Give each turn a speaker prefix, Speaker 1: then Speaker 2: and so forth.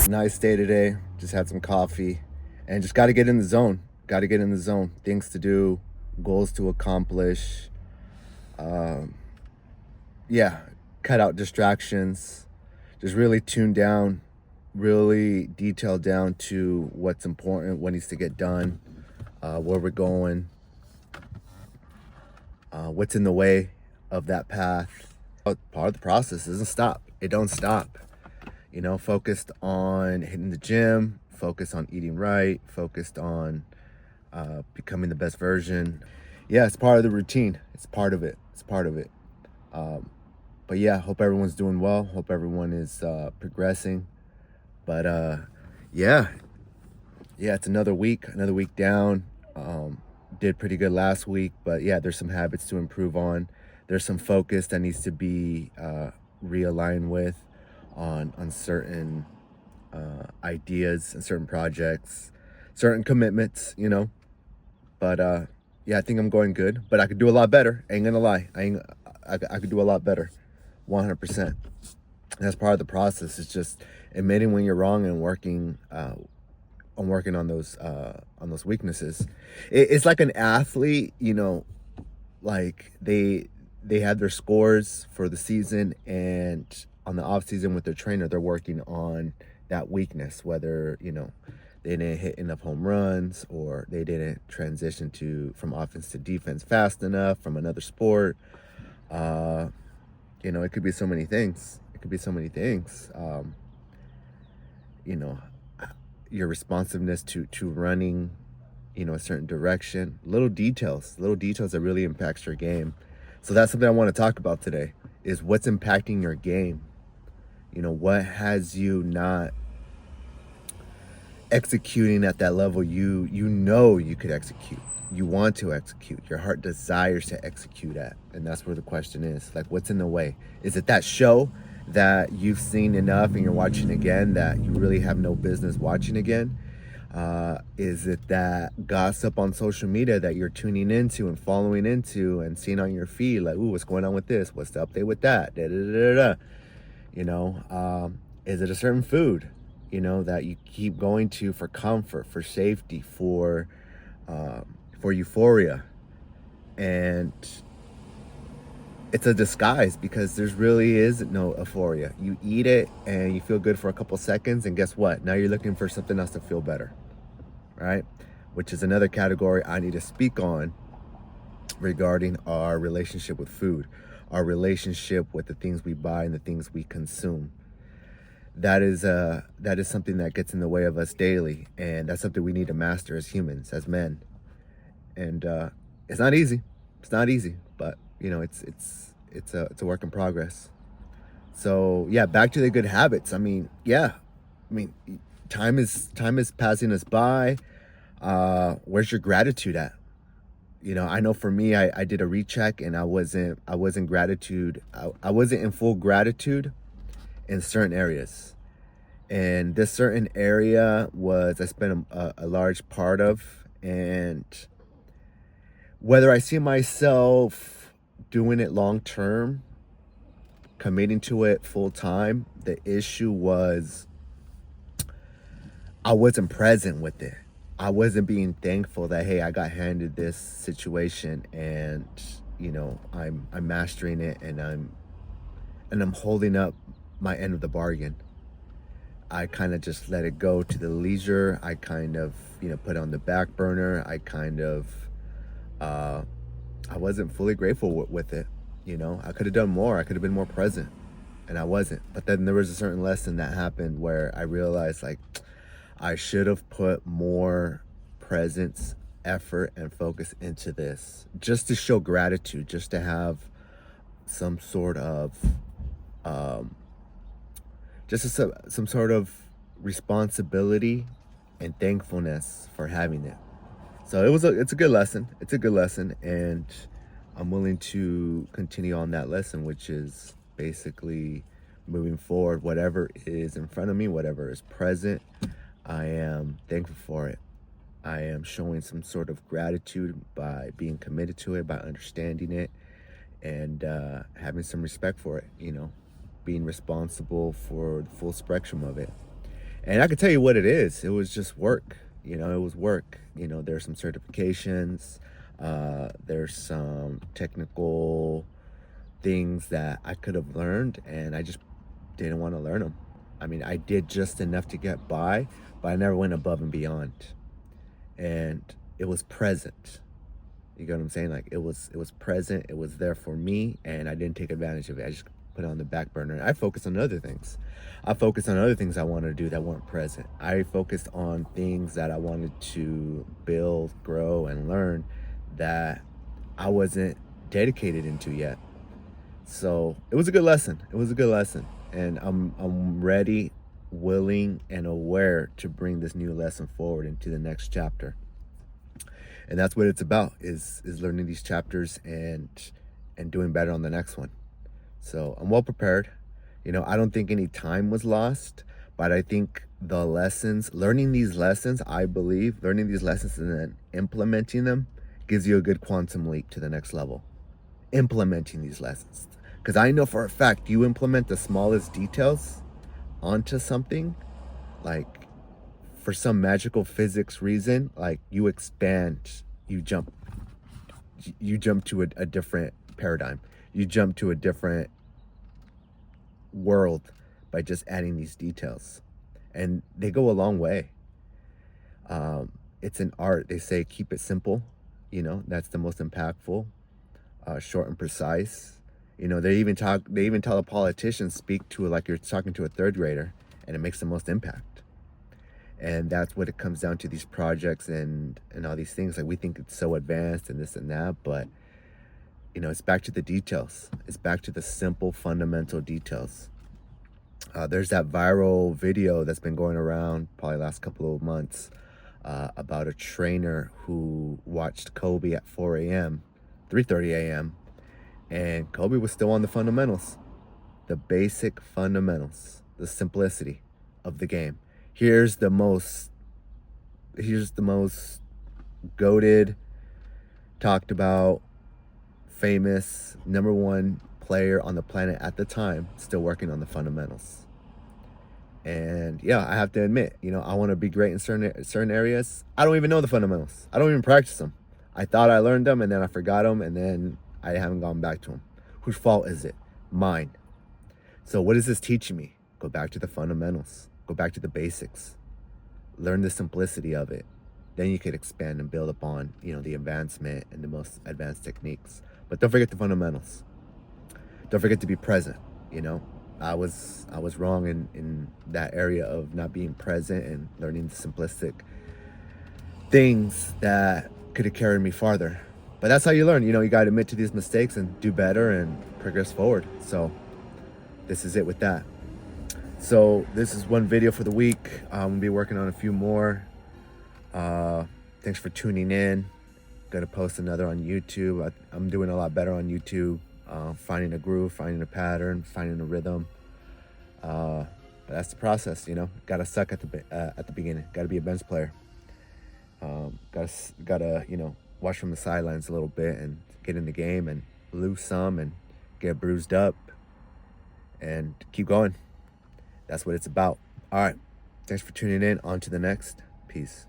Speaker 1: Nice day today. Just had some coffee and just got to get in the zone. Got to get in the zone. Things to do, goals to accomplish. Um, yeah, cut out distractions. Just really tune down, really detail down to what's important, what needs to get done, where we're going, what's in the way of that path. Part of the process doesn't stop. It don't stop. Focused on hitting the gym, focused on eating right, focused on becoming the best version. Yeah, it's part of the routine. It's part of it. It's part of it. Um, but yeah, hope everyone's doing well. Hope everyone is progressing. But yeah, it's another week down. Did pretty good last week, but yeah, there's some habits to improve on. There's some focus that needs to be realigned with on certain ideas and certain projects, certain commitments, But yeah, I think I'm going good, but I could do a lot better. Ain't gonna lie, I could do a lot better, 100%. That's part of the process. It's just admitting when you're wrong and working on those weaknesses. It's like an athlete, like they had their scores for the season, and on the off season with their trainer, they're working on that weakness, whether they didn't hit enough home runs, or they didn't transition from offense to defense fast enough from another sport. uh it could be so many things. You know, your responsiveness to running, a certain direction, little details that really impacts your game. So that's something I want to talk about today, is what's impacting your game. What has you not executing at that level you could execute, you want to execute, your heart desires to execute at. And that's where the question is, like, what's in the way? Is it that show that you've seen enough and you're watching again that you really have no business watching again? Is it that gossip on social media that you're tuning into and following into and seeing on your feed, like, ooh, what's going on with this, what's the update with that, da, da, da, da, da. Is it a certain food that you keep going to for comfort, for safety, for euphoria? And it's a disguise, because there's really is no euphoria. You eat it and you feel good for a couple seconds, and guess what? Now you're looking for something else to feel better, right? Which is another category I need to speak on regarding our relationship with food, our relationship with the things we buy and the things we consume. That is something that gets in the way of us daily, and that's something we need to master as humans, as men. And it's not easy. It's not easy, but it's a work in progress. So yeah, back to the good habits. I mean, time is passing us by. Where's your gratitude at? I know for me, I did a recheck, and I wasn't gratitude. I wasn't in full gratitude in certain areas. And this certain area was I spent a large part of. And whether I see myself doing it long term, committing to it full time, the issue was I wasn't present with it. I wasn't being thankful that, hey, I got handed this situation, and I'm mastering it, and I'm holding up my end of the bargain. I kind of just let it go to the leisure. I kind of, put it on the back burner. Uh, I wasn't fully grateful with it. I could have done more. I could have been more present, and I wasn't. But then there was a certain lesson that happened where I realized, like, I should have put more presence, effort, and focus into this, just to show gratitude, just to have some sort of um, some sort of responsibility and thankfulness for having it. So it's a good lesson. It's a good lesson, and I'm willing to continue on that lesson, which is basically moving forward. Whatever is in front of me, whatever is present, I am thankful for it. I am showing some sort of gratitude by being committed to it, by understanding it, and having some respect for it. Being responsible for the full spectrum of it. And I can tell you what it is. It was just work. It was work. There's some certifications. There's some technical things that I could have learned, and I just didn't want to learn them. I mean, I did just enough to get by, but I never went above and beyond. And it was present. You get what I'm saying? Like it was present. It was there for me, and I didn't take advantage of it. I just put it on the back burner. I focused on other things. I focused on other things I wanted to do that weren't present. I focused on things that I wanted to build, grow, and learn that I wasn't dedicated into yet. So it was a good lesson. It was a good lesson, and I'm ready, willing, and aware to bring this new lesson forward into the next chapter. And that's what it's about, is learning these chapters and doing better on the next one. So I'm well prepared. I don't think any time was lost, but I think the lessons, learning these lessons, I believe learning these lessons and then implementing them gives you a good quantum leap to the next level. Implementing these lessons. Because I know for a fact, you implement the smallest details onto something, like for some magical physics reason, like you expand, you jump to a different paradigm. You jump to a different world by just adding these details, and they go a long way. It's an art. They say keep it simple. That's the most impactful. Short and precise. They even tell a politician, speak to it like you're talking to a third grader, and it makes the most impact. And that's what it comes down to, these projects and all these things. Like, we think it's so advanced and this and that, but it's back to the details. It's back to the simple, fundamental details. There's that viral video that's been going around probably last couple of months about a trainer who watched Kobe at 4 a.m., 3:30 a.m., and Kobe was still on the fundamentals, the basic fundamentals, the simplicity of the game. Here's the most goated, talked about, famous, number one player on the planet at the time, still working on the fundamentals. And yeah, I have to admit, I want to be great in certain areas. I don't even know the fundamentals. I don't even practice them. I thought I learned them, and then I forgot them, and then I haven't gone back to them. Whose fault is it? Mine. So what is this teaching me? Go back to the fundamentals. Go back to the basics. Learn the simplicity of it. Then you could expand and build upon, the advancement and the most advanced techniques. But don't forget the fundamentals. Don't forget to be present. I was wrong in that area of not being present and learning the simplistic things that could have carried me farther. But that's how you learn. You got to admit to these mistakes and do better and progress forward. So this is it with that. So this is one video for the week. I'm gonna be working on a few more. Thanks for tuning in. Gonna post another on YouTube. I'm doing a lot better on YouTube. Finding a groove, finding a pattern, finding a rhythm. But that's the process, Gotta suck at the beginning. Gotta be a bench player. Gotta watch from the sidelines a little bit and get in the game and lose some and get bruised up and keep going. That's what it's about. All right. Thanks for tuning in. On to the next. Peace.